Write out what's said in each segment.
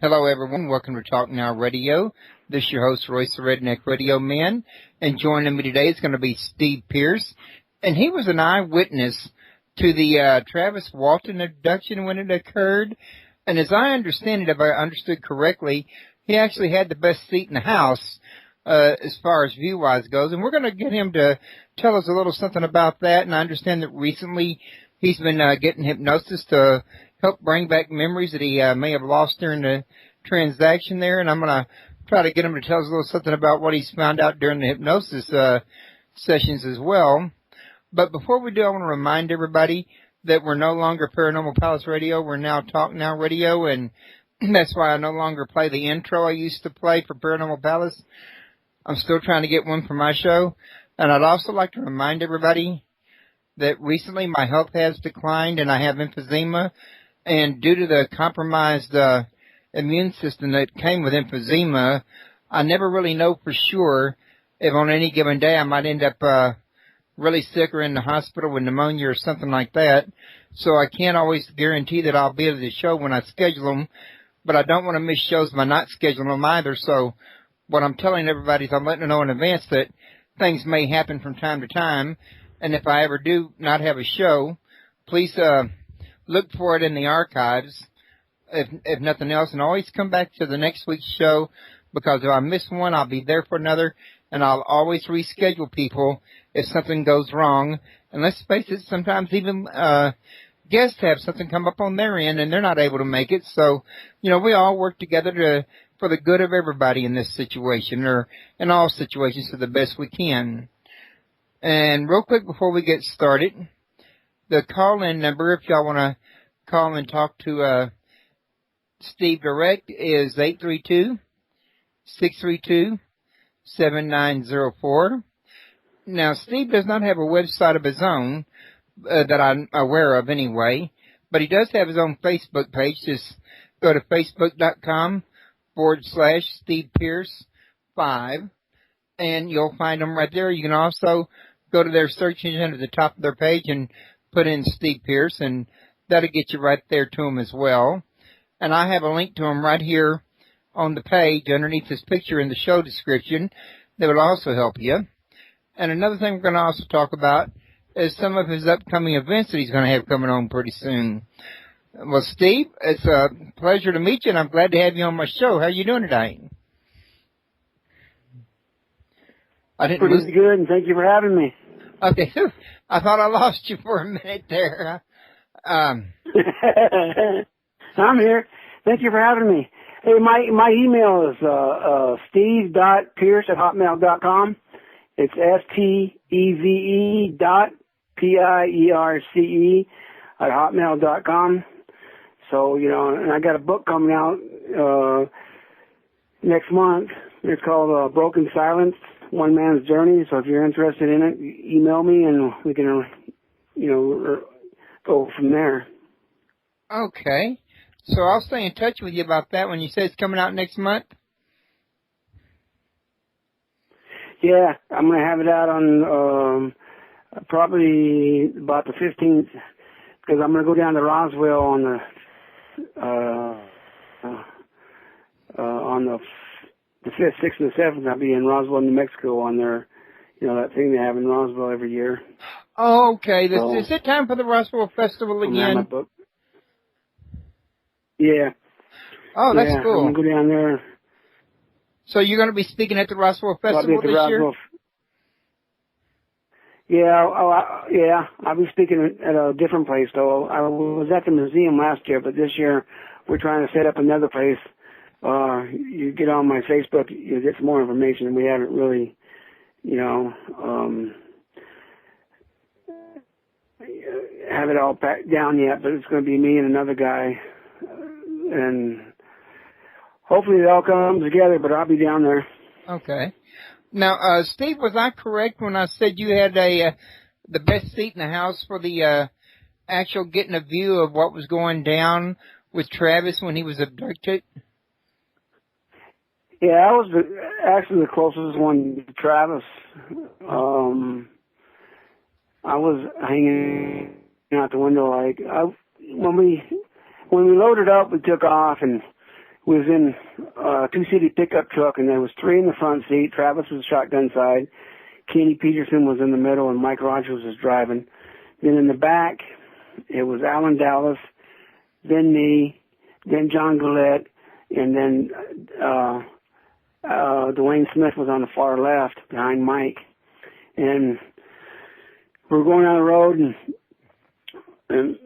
Hello, everyone. Welcome to Talk Now Radio. This is your host, Royce the Redneck Radio Man. And joining me today is going to be Steve Pierce. And he was an eyewitness to the Travis Walton abduction when it occurred. And as I understand it, if I understood correctly, he actually had the best seat in the house as far as view-wise goes. And we're going to get him to tell us a little something about that. And I understand that recently he's been getting hypnosis to help bring back memories that he may have lost during the transaction there. And I'm going to try to get him to tell us a little something about what he's found out during the hypnosis sessions as well. But before we do, I want to remind everybody that we're no longer Paranormal Palace Radio. We're now Talk Now Radio, and that's why I no longer play the intro I used to play for Paranormal Palace. I'm still trying to get one for my show. And I'd also like to remind everybody that recently my health has declined and I have emphysema. And due to the compromised immune system that came with emphysema, I never really know for sure if on any given day I might end up really sick or in the hospital with pneumonia or something like that. So I can't always guarantee that I'll be at the show when I schedule them, but I don't want to miss shows by not scheduling them either. So what I'm telling everybody is I'm letting them know in advance that things may happen from time to time. And if I ever do not have a show, please look for it in the archives, if nothing else, and always come back to the next week's show, because if I miss one, I'll be there for another, and I'll always reschedule people if something goes wrong. And let's face it, sometimes even guests have something come up on their end, and they're not able to make it. So, we all work together for the good of everybody in this situation, or in all situations, to the best we can. And real quick before we get started, the call-in number, if y'all want to call and talk to Steve direct, is 832-632-7904. Now, Steve does not have a website of his own that I'm aware of anyway, but he does have his own Facebook page. Just go to facebook.com/Steve Pierce 5, and you'll find him right there. You can also go to their search engine at the top of their page and put in Steve Pierce, and that'll get you right there to him as well. And I have a link to him right here on the page underneath his picture in the show description that will also help you. And another thing we're going to also talk about is some of his upcoming events that he's going to have coming on pretty soon. Well, Steve, it's a pleasure to meet you, and I'm glad to have you on my show. How are you doing today? Pretty good, and thank you for having me. Okay, I thought I lost you for a minute there. I'm here. Thank you for having me. Hey, my email is steve.pierce@hotmail.com. It's steve.pierce@hotmail.com. So, and I got a book coming out next month. It's called Broken Silence, One Man's Journey. So if you're interested in it, email me and we can, go from there. Okay. So I'll stay in touch with you about that when you say it's coming out next month. Yeah, I'm going to have it out on probably about the 15th, because I'm going to go down to Roswell on the 5th, 6th, and the 7th. I'll be in Roswell, New Mexico on their, that thing they have in Roswell every year. Oh, okay. Is it time for the Roswell Festival again? My book. Yeah. Oh, that's cool. I'm going to go down there. So you're going to be speaking at the Roswell Festival this year? Yeah, I'll be speaking at a different place, though. I was at the museum last year, but this year we're trying to set up another place. You get on my Facebook, you get some more information. We haven't really, have it all packed down yet, but it's going to be me and another guy, and hopefully it all comes together, but I'll be down there. Okay. Now, Steve, was I correct when I said you had the best seat in the house for the actual getting a view of what was going down with Travis when he was abducted? Yeah, I was actually the closest one to Travis. I was hanging out the window when we loaded up, we took off, and was in a two-seated pickup truck, and there was three in the front seat. Travis was shotgun side. Kenny Peterson was in the middle, and Mike Rogers was driving. Then in the back, it was Alan Dallas, then me, then John Gillette, and then Dwayne Smith was on the far left behind Mike. And we were going down the road, and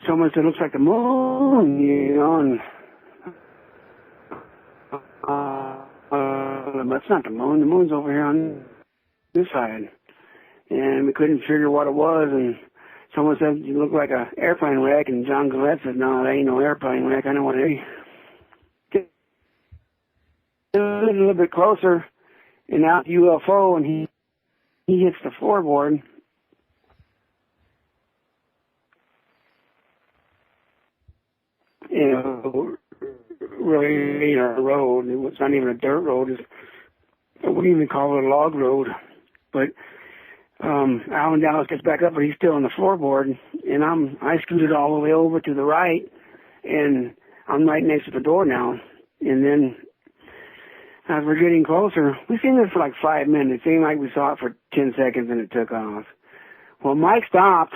someone said, "Looks like the moon," you know, and that's not the moon. The moon's over here on this side. And we couldn't figure what it was, and someone said, "You look like an airplane wreck," and John Gillette said, "No, there ain't no airplane wreck. I know what it is." Get a little bit closer, and out UFO, and he hits the floorboard. You know, really ain't a road. It's not even a dirt road. I wouldn't even call it a log road. But Alan Dallas gets back up, but he's still on the floorboard, and I scooted all the way over to the right, and I'm right next to the door now. And then as we're getting closer, we've seen this for like 5 minutes. It seemed like we saw it for 10 seconds, and it took off. Well, Mike stopped,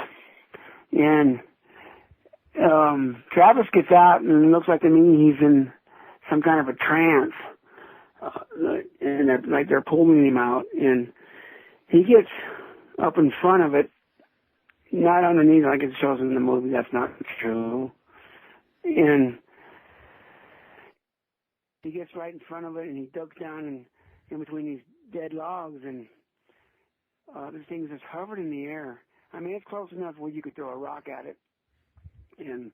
and Travis gets out, and it looks like to me he's in some kind of a trance, and they're pulling him out, and he gets up in front of it, not underneath like it shows in the movie. That's not true. And he gets right in front of it, and he ducks down in between these dead logs, and this thing just hovered in the air. I mean, it's close enough where you could throw a rock at it. And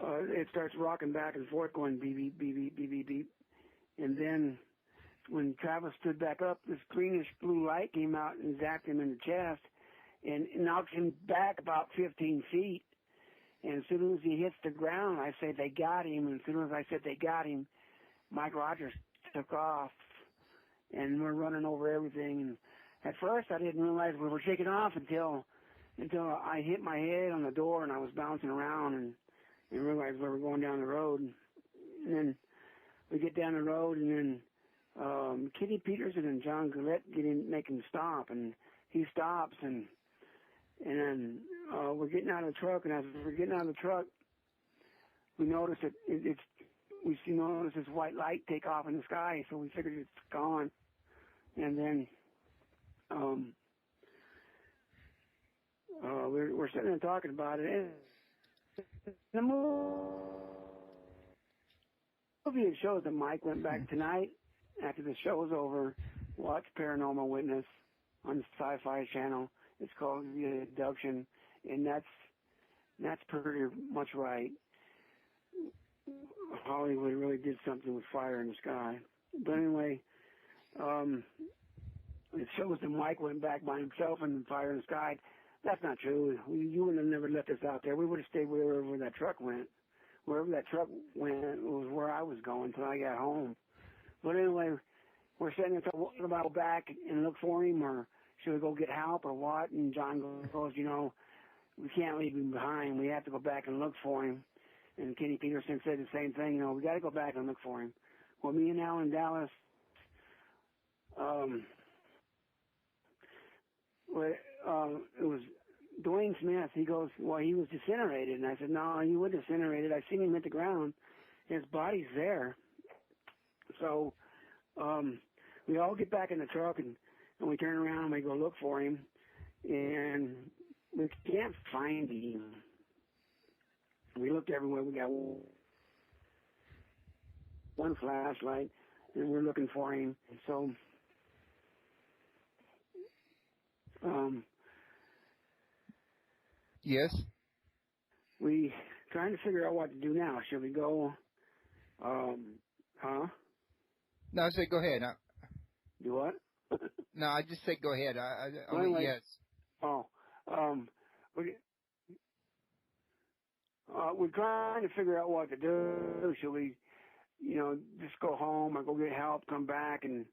it starts rocking back and forth, going beep, beep, beep, beep, beep, beep, beep. And then when Travis stood back up, this greenish blue light came out and zapped him in the chest and knocked him back about 15 feet. And as soon as he hits the ground, I say, "They got him." And as soon as I said they got him, Mike Rogers took off. And we're running over everything. And at first I didn't realize we were taking off until I hit my head on the door and I was bouncing around and realized we were going down the road. And then we get down the road, and then Kenny Peterson and John Gillette make him stop, and he stops, and then we're getting out of the truck, and as we're getting out of the truck, we notice that we notice this white light take off in the sky, so we figured it's gone. And then we're sitting there talking about it. And the movie it shows that Mike went back tonight after the show was over, watched Paranormal Witness on the Sci-Fi channel. It's called The Abduction, and that's pretty much right. Hollywood really did something with fire in the sky. But anyway, it shows that Mike went back by himself and fire in the sky. That's not true. You would have never left us out there. We would have stayed wherever that truck went. Wherever that truck went was where I was going until I got home. But anyway, we're sitting there talking about go back and look for him, or should we go get help, or what? And John goes, we can't leave him behind. We have to go back and look for him. And Kenny Peterson said the same thing. We got to go back and look for him. Well, me and Alan Dallas, it was Dwayne Smith. He goes, "Well, he was disintegrated." And I said, "No, he wasn't disintegrated. I seen him hit the ground. His body's there." So we all get back in the truck, and we turn around and we go look for him. And we can't find him. We looked everywhere. We got one flashlight, and we're looking for him. So yes. We trying to figure out what to do now. Should we go? No, I said go ahead. Do what? No, I just said go ahead. Anyway, yes. We're trying to figure out what to do. Should we, just go home or go get help, come back? And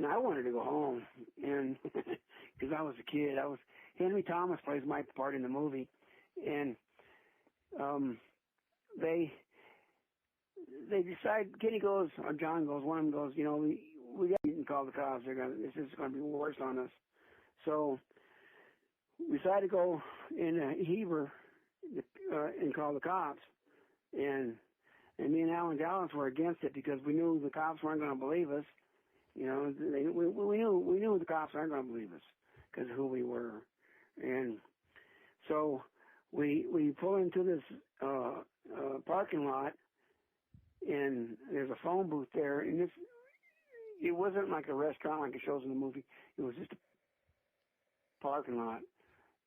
I wanted to go home, and because I was a kid. Henry Thomas plays my part in the movie, and they decide, Kenny goes, or John goes, one of them goes, we got to call the cops. This is going to be worse on us. So we decided to go in Heber and call the cops. And me and Alan Dallas were against it because we knew the cops weren't going to believe us. We knew the cops aren't going to believe us because of who we were. And so we pull into this parking lot, and there's a phone booth there, and it wasn't like a restaurant like it shows in the movie. It was just a parking lot,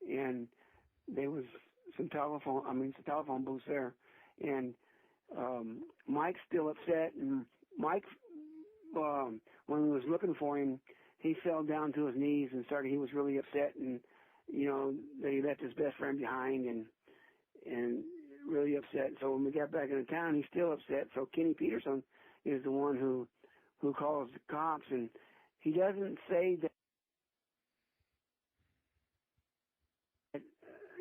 and there was some telephone booths there, and Mike's still upset, and Mike, when we was looking for him, he fell down to his knees and he was really upset, and that he left his best friend behind, and really upset. So when we got back into town, he's still upset. So Kenny Peterson is the one who calls the cops, and he doesn't say that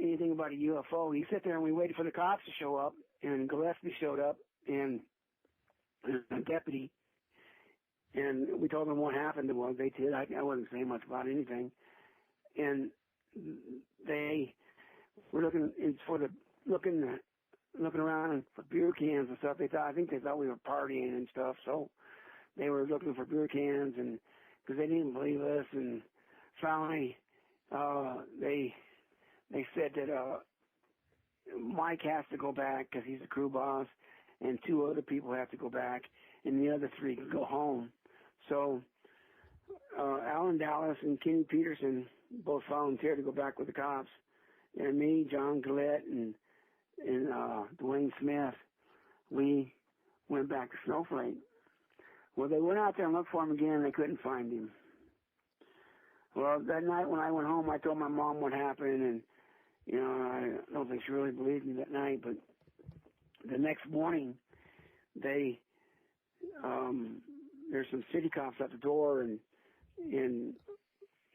anything about a UFO. He sat there and we waited for the cops to show up, and Gillespie showed up, and a deputy, and we told them what happened to us. They did. I wasn't saying much about anything, and they were looking around for beer cans and stuff. I think they thought we were partying and stuff, so they were looking for beer cans, and because they didn't believe us. And finally, they said that Mike has to go back because he's the crew boss, and 2 other people have to go back, and the other 3 can go home. So Alan Dallas and Kenny Peterson both volunteered to go back with the cops, and me, John Gillette, and Dwayne Smith, we went back to Snowflake. Well, they went out there and looked for him again, and they couldn't find him. Well, that night when I went home, I told my mom what happened, and I don't think she really believed me that night. But the next morning, there's some city cops at the door, and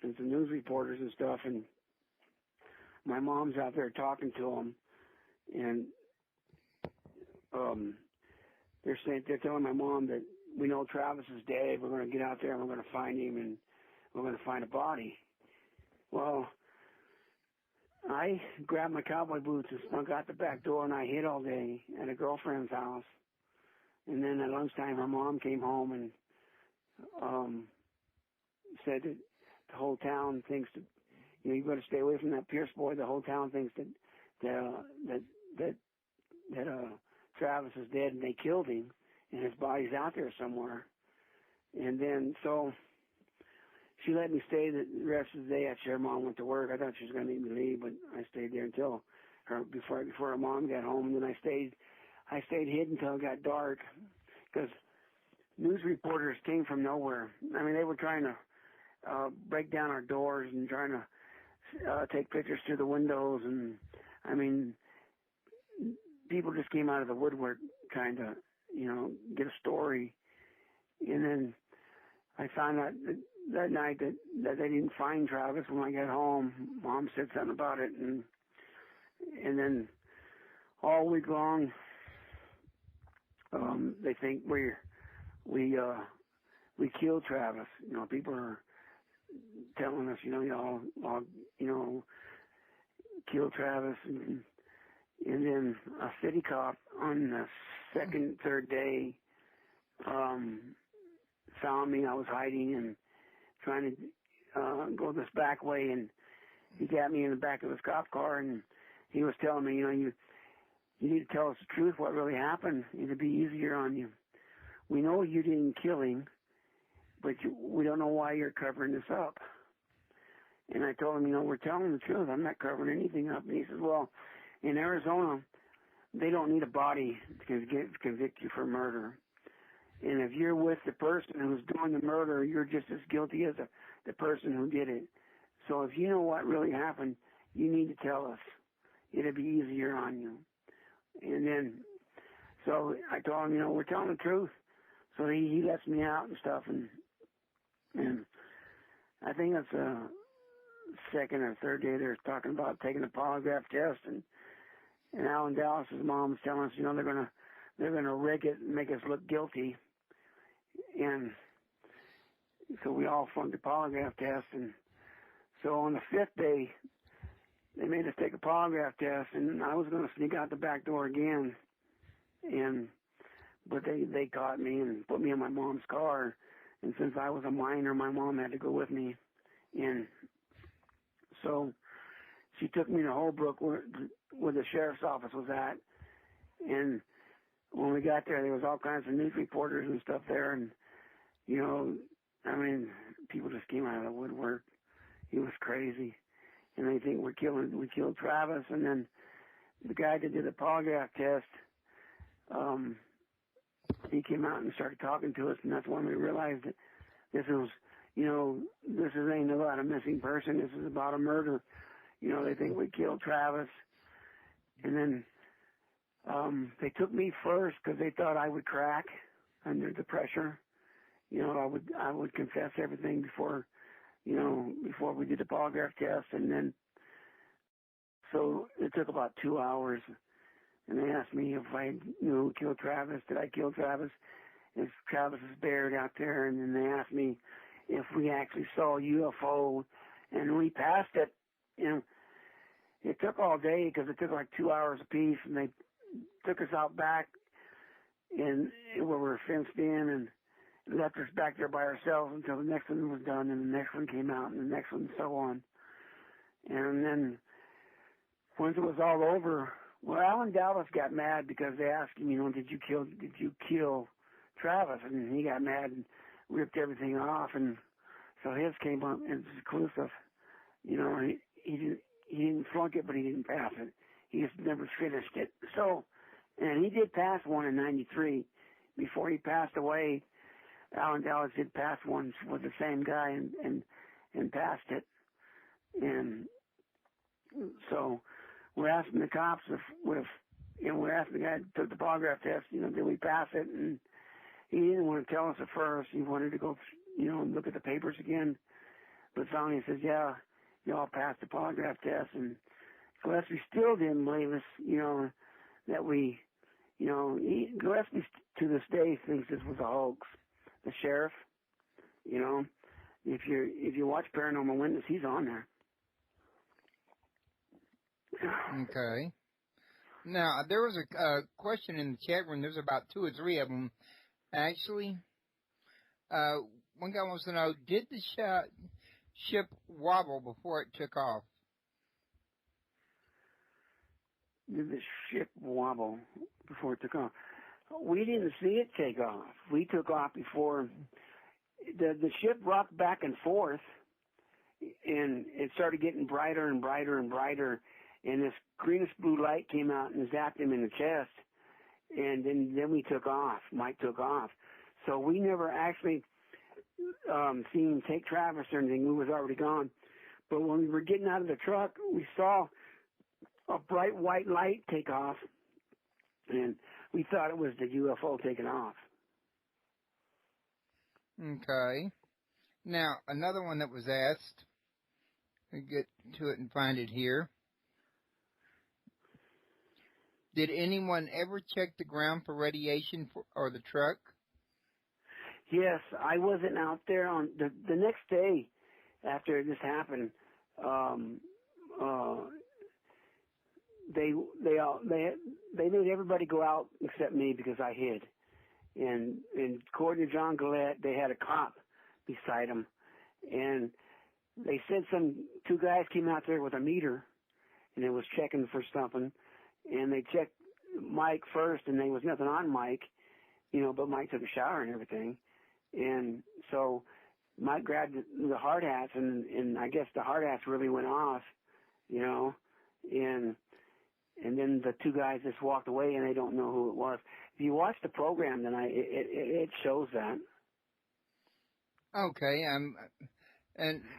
some news reporters and stuff, and my mom's out there talking to them, and they're telling my mom that we know Travis is dead. We're going to get out there and we're going to find him, and we're going to find a body. Well, I grabbed my cowboy boots and snuck out the back door, and I hid all day at a girlfriend's house. And then at lunchtime, her mom came home and said that the whole town thinks that you got to stay away from that Pierce boy. The whole town thinks that Travis is dead and they killed him, and his body's out there somewhere. And then so she let me stay the rest of the day after her mom went to work. I thought she was going to make me leave, but I stayed there until before her mom got home. And then I stayed hid until it got dark, because news reporters came from nowhere. I mean, they were trying to break down our doors and trying to take pictures through the windows, and I mean, people just came out of the woodwork trying to, get a story. And then I found out that night that they didn't find Travis. When I got home, Mom said something about it, and then all week long, they think we killed Travis. People are telling us, y'all killed Travis, and then a city cop on the third day, found me. I was hiding and trying to go this back way, and he got me in the back of his cop car, and he was telling me, you need to tell us the truth, what really happened. It'll be easier on you. We know you didn't kill him, but we don't know why you're covering this up. And I told him, we're telling the truth. I'm not covering anything up. And he says, well, in Arizona, they don't need a body to convict you for murder. And if you're with the person who's doing the murder, you're just as guilty as the person who did it. So if you know what really happened, you need to tell us. It'll be easier on you. And then, so I told him, we're telling the truth. So he lets me out and stuff, and I think that's the second or third day they're talking about taking a polygraph test, and Alan Dallas's mom's telling us, they're going to they're going to rig it and make us look guilty. And so we all flunked the polygraph test. And so on the 5th day, they made us take a polygraph test, and I was going to sneak out the back door again. But they caught me and put me in my mom's car. And since I was a minor, my mom had to go with me. And so she took me to Holbrook where the sheriff's office was at. And when we got there was all kinds of news reporters and stuff there. And, you know, I mean, people just came out of the woodwork. It was crazy. And they think we killed Travis. And then the guy that did the polygraph test, he came out and started talking to us, and that's when we realized that this was, you know, this ain't about a missing person. This is about a murder. You know, they think we killed Travis. And then they took me first because they thought I would crack under the pressure. You know, I would confess everything before we did the polygraph test. And then, so it took about 2 hours. And they asked me if I knew who killed Travis. Did I kill Travis? If Travis is buried out there. And then they asked me if we actually saw a UFO. And we passed it. You know, it took all day because it took like 2 hours apiece. And they took us out back and where we were fenced in and left us back there by ourselves until the next one was done. And the next one came out and the next one and so on. And then once it was all over, well, Alan Dallas got mad because they asked him, you know, did you kill Travis? And he got mad and ripped everything off. And so his came up and it's conclusive. You know, he didn't flunk it, but he didn't pass it. He just never finished it. So, and he did pass one in 93. Before he passed away, Alan Dallas did pass one with the same guy and passed it. And so we're asking the cops if we're asking the guy who took the polygraph test, you know, did we pass it? And he didn't want to tell us at first. He wanted to go, you know, and look at the papers again. But finally he says, yeah, y'all passed the polygraph test. And Gillespie still didn't believe us, you know, that we, you know, Gillespie to this day thinks this was a hoax. The sheriff, you know, if you watch Paranormal Witness, he's on there. Okay. Now, there was a question in the chat room. There's about 2 or 3 of them, actually. One guy wants to know, did the ship wobble before it took off? Did the ship wobble before it took off? We didn't see it take off. We took off before. The ship rocked back and forth, and it started getting brighter and brighter and brighter. And this greenish blue light came out and zapped him in the chest. And then we took off. Mike took off. So we never actually seen him take Travis or anything. We was already gone. But when we were getting out of the truck, we saw a bright white light take off. And we thought it was the UFO taking off. Okay. Now, another one that was asked, let me get to it and find it here. Did anyone ever check the ground for radiation or the truck? Yes, I wasn't out there on the next day after this happened. They made everybody go out except me because I hid. And according to John Gillette, they had a cop beside him, and they said 2 guys came out there with a meter, and it was checking for something. And they checked Mike first, and there was nothing on Mike, you know, but Mike took a shower and everything. And so Mike grabbed the hard hats, and I guess the hard hats really went off, you know, and then the 2 guys just walked away, and they don't know who it was. If you watch the program tonight, it shows that. Okay, and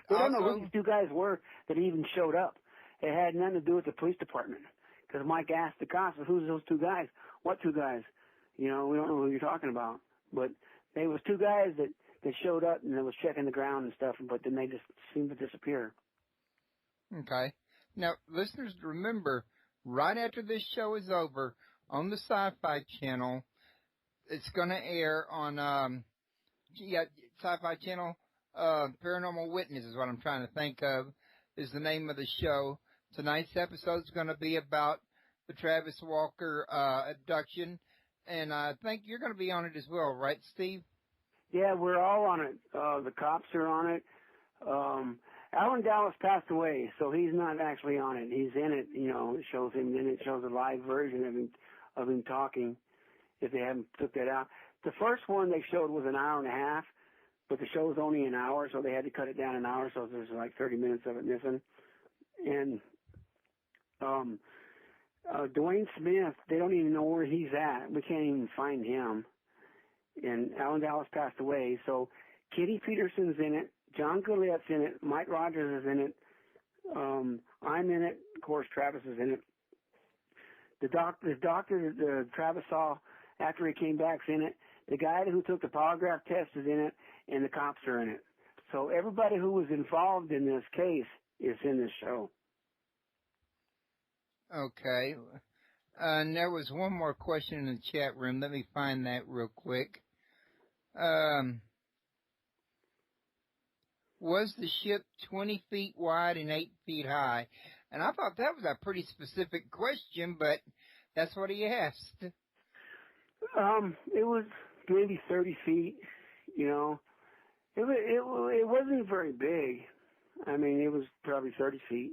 we don't know who these 2 guys were that even showed up. It had nothing to do with the police department. Because Mike asked the cops, who's those 2 guys? What 2 guys? You know, we don't know who you're talking about. But there was 2 guys that showed up and they was checking the ground and stuff, but then they just seemed to disappear. Okay. Now, listeners, remember, right after this show is over, on the Sci-Fi Channel. It's going to air on, Sci-Fi Channel. Paranormal Witness is what I'm trying to think of, is the name of the show. Tonight's episode is going to be about the Travis Walker abduction, and I think you're going to be on it as well, right, Steve? Yeah, we're all on it. The cops are on it. Alan Dallas passed away, so he's not actually on it. He's in it, it shows him, then it shows a live version of him talking, if they haven't took that out. The first one they showed was an hour and a half, but the show's only an hour, so they had to cut it down an hour, so there's like 30 minutes of it missing. And Dwayne Smith, they don't even know where he's at. We can't even find him. And Alan Dallas passed away, so Kitty Peterson's in it, John Goulette's in it, Mike Rogers is in it, I'm in it, of course Travis is in it. The doctor that Travis saw after he came back's in it. The guy who took the polygraph test is in it, and the cops are in it. So everybody who was involved in this case is in this show. Okay. And there was one more question in the chat room. Let me find that real quick. Was the ship 20 feet wide and 8 feet high? And I thought that was a pretty specific question, but that's what he asked. It was maybe 30 feet, It wasn't very big. I mean, it was probably 30 feet.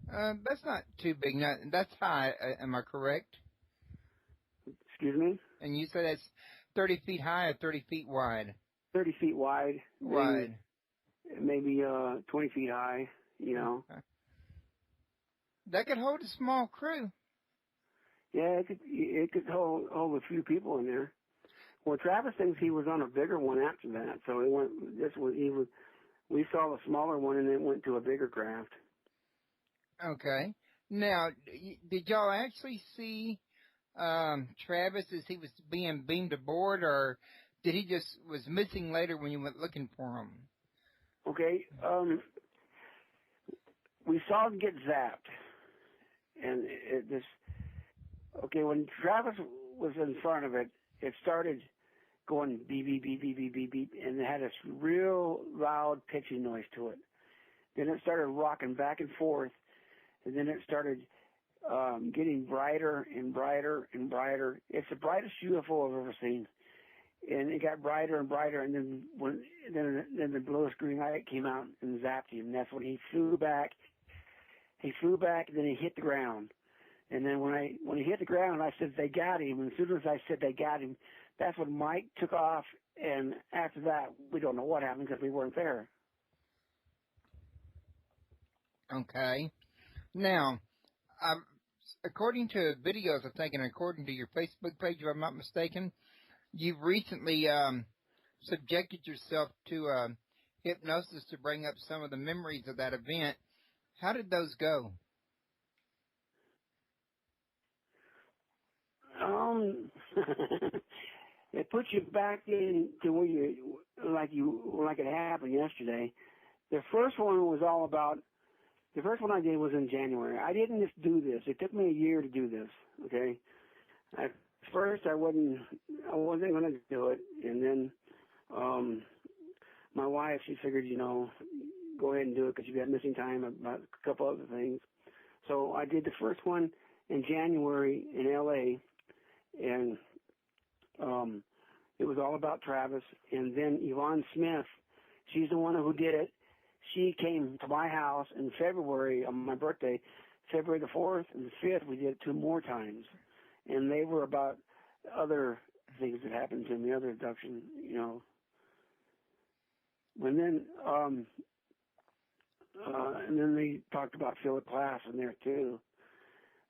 That's not too big. That's high, am I correct? Excuse me? And you said that's 30 feet high or 30 feet wide? 30 feet wide. Wide. Maybe 20 feet high, Okay. That could hold a small crew. Yeah, it could hold a few people in there. Well, Travis thinks he was on a bigger one after that, so we saw a smaller one and then went to a bigger craft. Okay. Now, did y'all actually see Travis as he was being beamed aboard, or did he just was missing later when you went looking for him? Okay. We saw him get zapped, and when Travis was in front of it, it started going beep, beep, beep, beep, beep, beep, beep, and it had this real loud pitching noise to it. Then it started rocking back and forth, and then it started getting brighter and brighter and brighter. It's the brightest UFO I've ever seen. And it got brighter and brighter, and then then the bluish green light came out and zapped him. And that's when he flew back. He flew back, and then he hit the ground. And then when he hit the ground, I said, they got him. And as soon as I said they got him, that's when Mike took off. And after that, we don't know what happened because we weren't there. Okay. Now, according to videos, I think, and according to your Facebook page, if I'm not mistaken, you've recently subjected yourself to hypnosis to bring up some of the memories of that event. How did those go? It puts you back into where like it happened yesterday. The first one I did was in January. I didn't just do this. It took me a year to do this. Okay. At first, I wasn't going to do it, and then my wife, she figured, go ahead and do it because you got missing time about a couple other things. So I did the first one in January in L.A., and it was all about Travis. And then Yvonne Smith, she's the one who did it. She came to my house in February on my birthday, February the 4th and the 5th. We did it 2 more times. And they were about other things that happened to me, other abduction, And then they talked about Philip Glass in there too.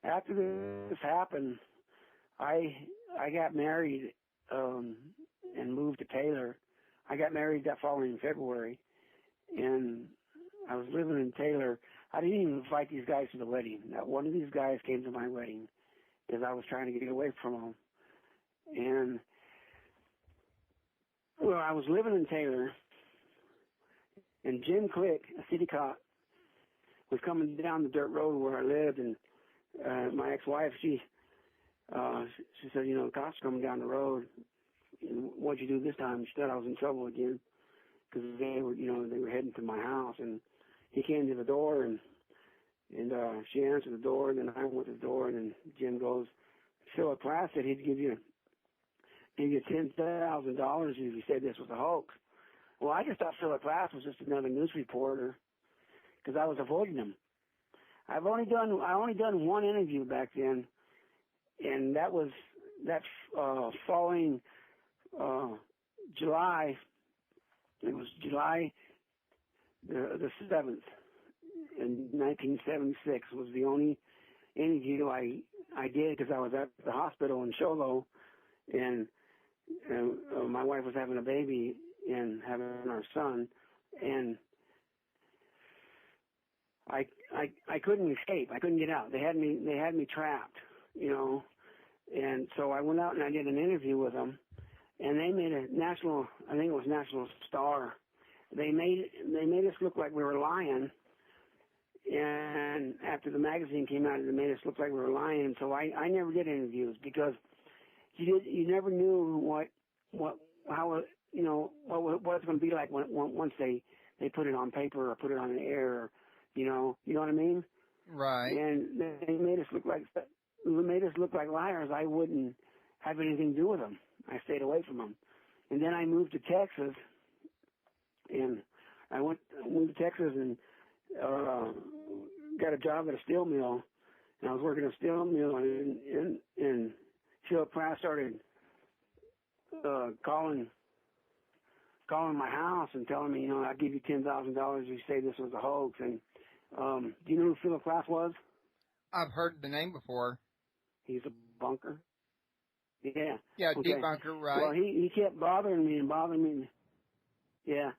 After this happened, I got married and moved to Taylor. I got married that following February, and I was living in Taylor. I didn't even invite these guys to the wedding. Not one of these guys came to my wedding because I was trying to get away from them. And well, I was living in Taylor, and Jim Click, a city cop, was coming down the dirt road where I lived, and my ex-wife, she said, you know, the cops are coming down the road. What'd you do this time? She thought I was in trouble again because they were heading to my house, and he came to the door, and she answered the door, and then I went to the door, and then Jim goes, Philip Platt said he'd give you $10,000 if you said this was a hoax. Well, I just thought Philip Platt was just another news reporter because I was avoiding him. I only done one interview back then, and that was following July. It was July the 7th in 1976 was the only interview I did because I was at the hospital in Show Low, and my wife was having a baby and having our son, and I couldn't escape. I couldn't get out. They had me trapped, you know. And so I went out and I did an interview with them, and they made I think it was National Star. They made us look like we were lying. And after the magazine came out, they made us look like we were lying. So I never did interviews because you never knew what it's going to be like once they put it on paper or put it on the air, you know what I mean? Right. And they made us look like liars. I wouldn't have anything to do with them. I stayed away from them. And then I moved to Texas, and I moved to Texas and got a job at a steel mill, and I was working at a steel mill, and Philip Pratt started calling my house and telling me, you know, I'll give you $10,000 if you say this was a hoax. And do you know who Philip Pratt was? I've heard the name before. He's a bunker. Yeah. Yeah, okay. debunker, right. Well, he kept bothering me. Yeah.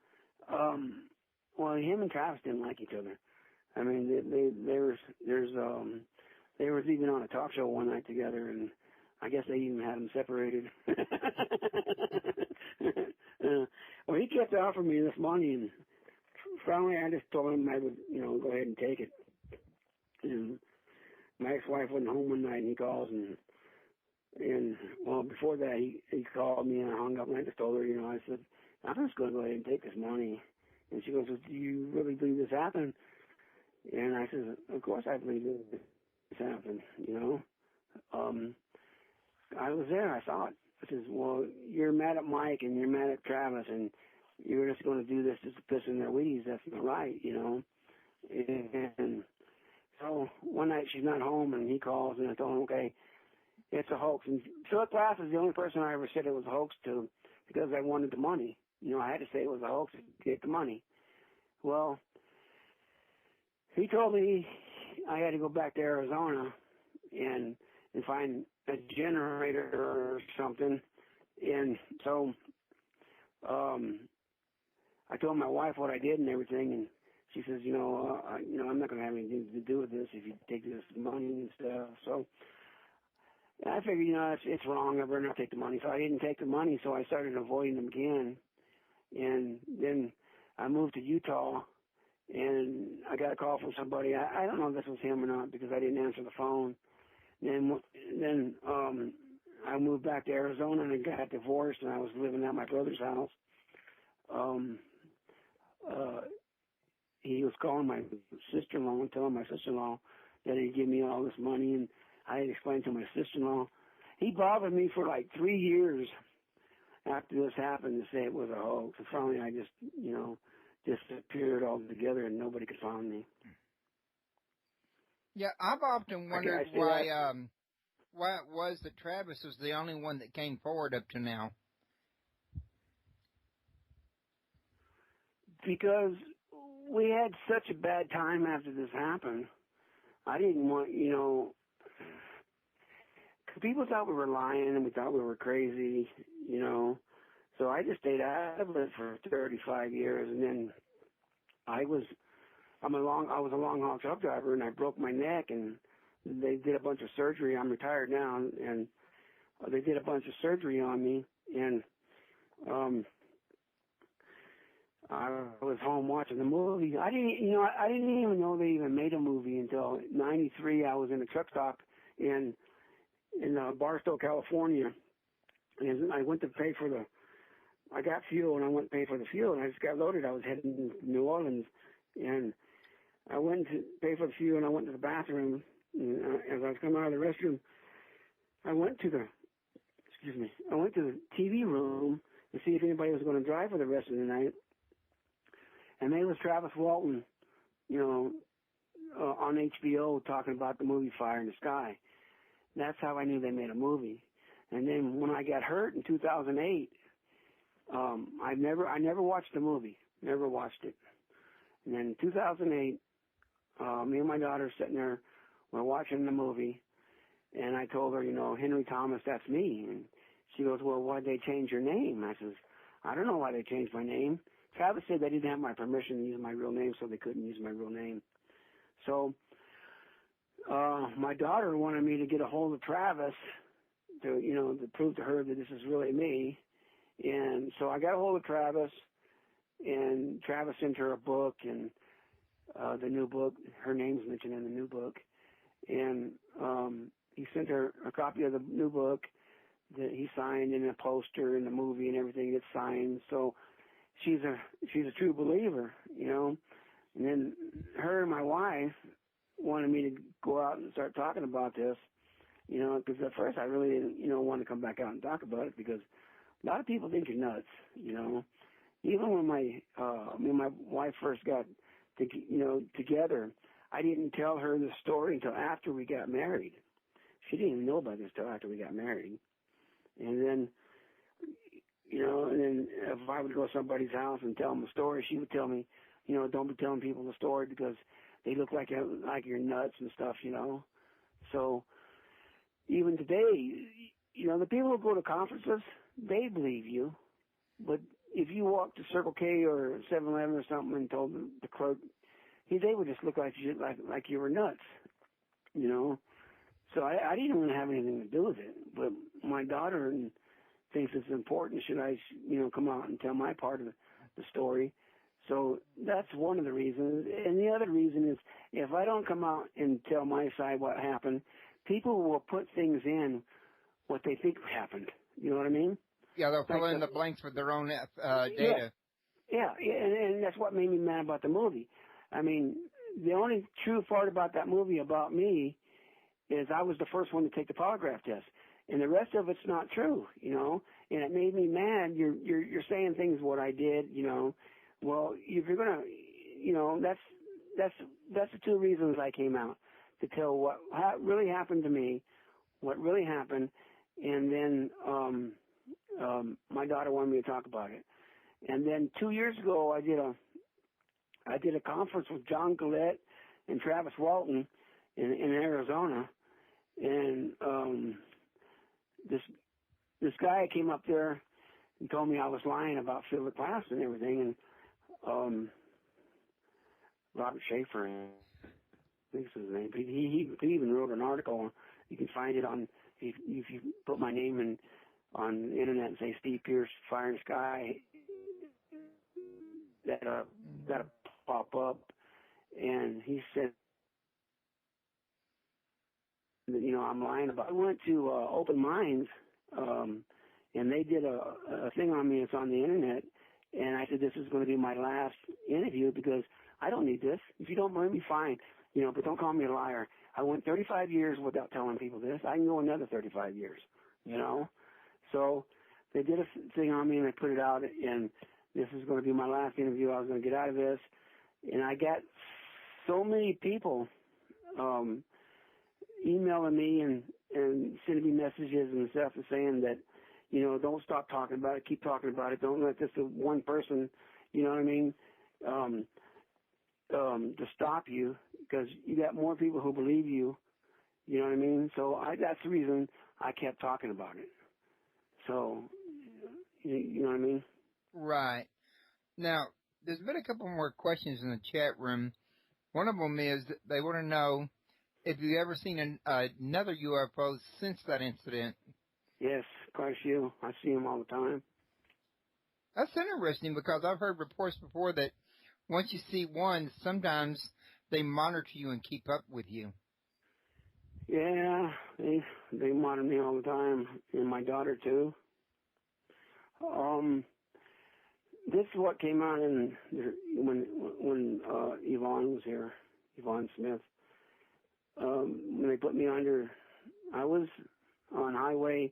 Well, him and Travis didn't like each other. I mean, they was even on a talk show one night together, and I guess they even had them separated. Well, he kept offering me this money, and finally I just told him I would, you know, go ahead and take it. And my ex-wife wasn't home one night, and he calls, and well, before that, he called me, and I hung up, and I just told her, you know, I said, I'm just going to go ahead and take this money. And she goes, well, do you really believe this happened? And I said, of course I believe this happened, you know. I was there, I saw it. I says, well, you're mad at Mike and you're mad at Travis, and you're just going to do this just to piss in their weeds. That's not right, you know. And so one night she's not home, and he calls, and I told him, okay, it's a hoax. And Philip Glass is the only person I ever said it was a hoax to because I wanted the money. You know, I had to say it was a hoax to get the money. Well, he told me I had to go back to Arizona and find a generator or something. And so I told my wife what I did and everything, and she says, I'm not going to have anything to do with this if you take this money and stuff. So I figured, it's wrong. I better not take the money. So I didn't take the money, so I started avoiding them again. And then I moved to Utah, and I got a call from somebody. I don't know if this was him or not because I didn't answer the phone. Then I moved back to Arizona, and I got divorced, and I was living at my brother's house. He was calling my sister-in-law and telling my sister-in-law that he'd give me all this money, and I had explained to my sister-in-law. He bothered me for like 3 years after this happened to say it was a hoax. And finally I just, disappeared altogether and nobody could find me. Yeah, I've often wondered why it was that Travis was the only one that came forward up to now. Because we had such a bad time after this happened. I didn't want, because people thought we were lying and we thought we were crazy, So I just stayed out of it for 35 years, and then I was a long haul truck driver, and I broke my neck, and they did a bunch of surgery. I'm retired now, and they did a bunch of surgery on me, and I was home watching the movie. I didn't even know they even made a movie until '93. I was in a truck stop in Barstow, California, and I went to pay for I got fuel, and I went to pay for the fuel, and I just got loaded. I was heading to New Orleans, and I went to pay for the fuel, and I went to the bathroom. And as I was coming out of the restroom, I went to the TV room to see if anybody was going to drive for the rest of the night. And there was Travis Walton, on HBO talking about the movie Fire in the Sky. That's how I knew they made a movie. And then when I got hurt in 2008, I never watched the movie. Never watched it. And then in 2008, me and my daughter sitting there, we're watching the movie, and I told her, Henry Thomas, that's me. And she goes, well, why'd they change your name? I says, I don't know why they changed my name. Travis said they didn't have my permission to use my real name, so they couldn't use my real name. So my daughter wanted me to get a hold of Travis to prove to her that this is really me. And so I got a hold of Travis, and Travis sent her a book, and the new book, her name's mentioned in the new book. And he sent her a copy of the new book that he signed, in a poster and the movie and everything that's signed. So she's a true believer, And then her and my wife wanted me to go out and start talking about this, because at first I really didn't, want to come back out and talk about it, because a lot of people think you're nuts, Even when me and my wife first got together, I didn't tell her the story until after we got married. She didn't even know about this until after we got married. And then, and then if I would go to somebody's house and tell them a story, she would tell me, don't be telling people the story because they look like you're nuts and stuff, So even today, the people who go to conferences, they believe you. But if you walk to Circle K or 7-Eleven or something and told the clerk, they would just look like you were nuts, So I didn't want to have anything to do with it. But my daughter thinks it's important. Should I, come out and tell my part of the story? So that's one of the reasons. And the other reason is if I don't come out and tell my side what happened, people will put things in what they think happened. You know what I mean? Yeah, they'll fill in the blanks with their own data. Yeah, and that's what made me mad about the movie. I mean, the only true part about that movie about me is I was the first one to take the polygraph test, and the rest of it's not true, And it made me mad. You're saying things what I did, Well, if you're gonna, that's the two reasons I came out, to tell what really happened to me, what really happened, and then my daughter wanted me to talk about it. And then 2 years ago, I did a conference with John Gillette and Travis Walton in Arizona, and this guy came up there and told me I was lying about Philip Glass and everything, and Robert Schaefer, I think is his name. He even wrote an article. You can find it on if you put my name on the internet and say Steve Pierce Fire in the Sky. That'll pop up, and he said that I'm lying about. I went to Open Minds, and they did a thing on me. It's on the internet, and I said this is going to be my last interview because I don't need this. If you don't believe me, fine, but don't call me a liar. I went 35 years without telling people this. I can go another 35 years, So they did a thing on me, and they put it out, and this is going to be my last interview. I was going to get out of this. And I got so many people emailing me and sending me messages and stuff and saying that, don't stop talking about it. Keep talking about it. Don't let this one person, to stop you, because you got more people who believe you. You know what I mean? So that's the reason I kept talking about it. So, you know what I mean? Right. Now, there's been a couple more questions in the chat room. One of them is that they want to know if you've ever seen another UFO since that incident. Yes, quite a few. I see them all the time. That's interesting because I've heard reports before that once you see one, sometimes they monitor you and keep up with you. Yeah, they monitor me all the time, and my daughter too. This is what came out when Yvonne was here, Yvonne Smith. When they put me under, I was on Highway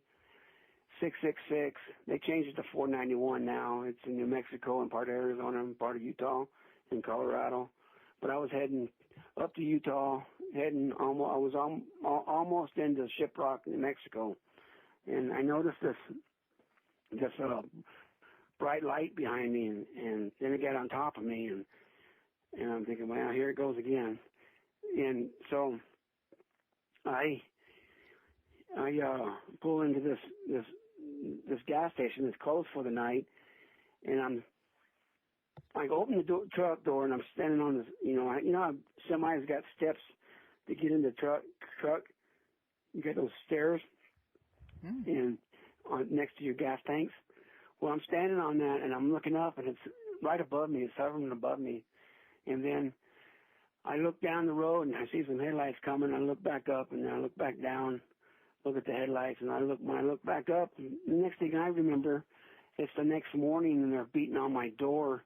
666. They changed it to 491 now. It's in New Mexico and part of Arizona and part of Utah and Colorado. But I was heading up to Utah, I was almost into Shiprock, New Mexico, and I noticed this bright light behind me, and then it got on top of me, and I'm thinking, well, here it goes again. And so I pull into this gas station that's closed for the night, and I open the truck door, and I'm standing on this, how semis got steps to get in the truck. You get those stairs, and next to your gas tanks. Well, I'm standing on that, and I'm looking up, and it's right above me. It's hovering above me. And then I look down the road, and I see some headlights coming. I look back up, and then I look back down, look at the headlights, and when I look back up, the next thing I remember, it's the next morning, and they're beating on my door,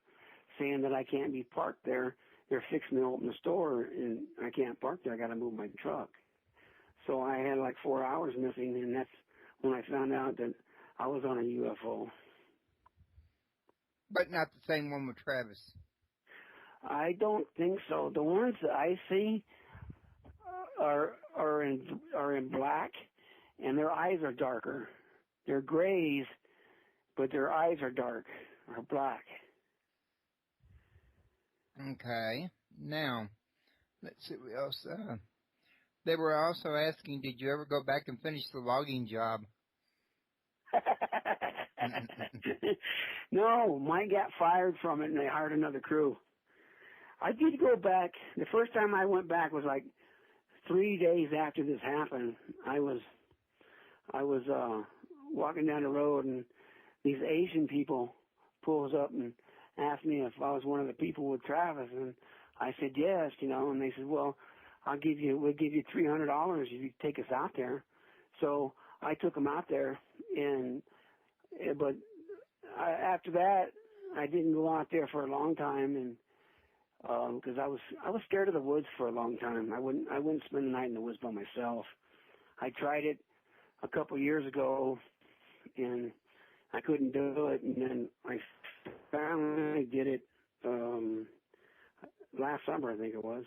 saying that I can't be parked there. They're fixing to open the store, and I can't park there. I got to move my truck. So I had like 4 hours missing, and that's when I found out that I was on a UFO. But not the same one with Travis. I don't think so. The ones that I see are in black, and their eyes are darker. They're grays, but their eyes are dark or black. Okay. Now, let's see what else. They were also asking, did you ever go back and finish the logging job? No, mine got fired from it, and they hired another crew. I did go back. The first time I went back was like 3 days after this happened. I was walking down the road, and these Asian people pulls up and asked me if I was one of the people with Travis, and I said yes, and they said, well, we'll give you $300 if you take us out there. So I took them out there, but after that, I didn't go out there for a long time, and because I was scared of the woods for a long time. I wouldn't spend the night in the woods by myself. I tried it a couple years ago, and I couldn't do it, and then I finally did it last summer, I think it was.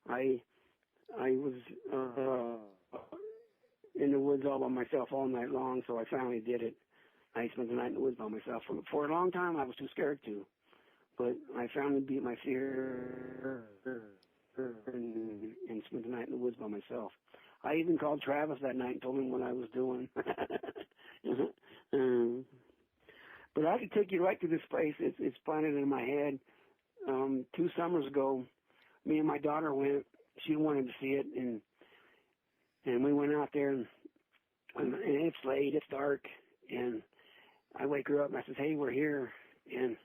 I was in the woods all by myself all night long, so I finally did it. I spent the night in the woods by myself. For a long time, I was too scared to, but I finally beat my fear and spent the night in the woods by myself. I even called Travis that night and told him what I was doing. But I could take you right to this place. It's planted in my head. 2 summers ago, me and my daughter went. She wanted to see it, and we went out there, and it's late, it's dark, and I wake her up and I says, hey, we're here. And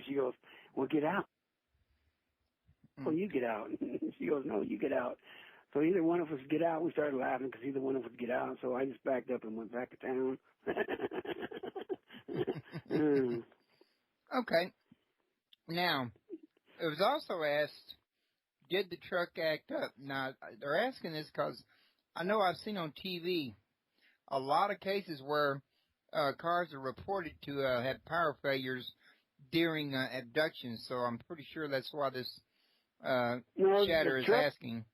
she goes, well, get out. Well, you get out. She goes, no, you get out. So either one of us get out. We started laughing because either one of us get out. So I just backed up and went back to town. Okay. Now, it was also asked, did the truck act up? Now, they're asking this because I know I've seen on TV a lot of cases where cars are reported to have power failures during abductions, so I'm pretty sure that's why this chatter is asking.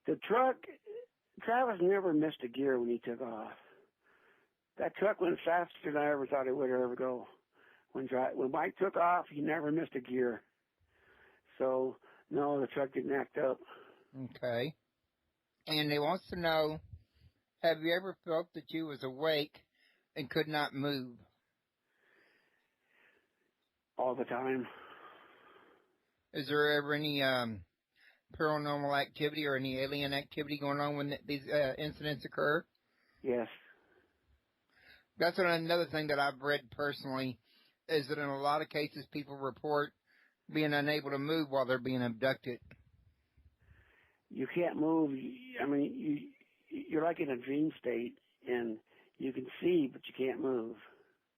The truck, Travis never missed a gear when he took off. That truck went faster than I ever thought it would ever go. When Mike took off, he never missed a gear. So, no, the truck didn't act up. Okay. And he wants to know, have you ever felt that you was awake and could not move? All the time. Is there ever any paranormal activity or any alien activity going on when these incidents occur? Yes. That's another thing that I've read personally, is that in a lot of cases people report being unable to move while they're being abducted. You can't move. I mean, you're like in a dream state, and you can see, but you can't move.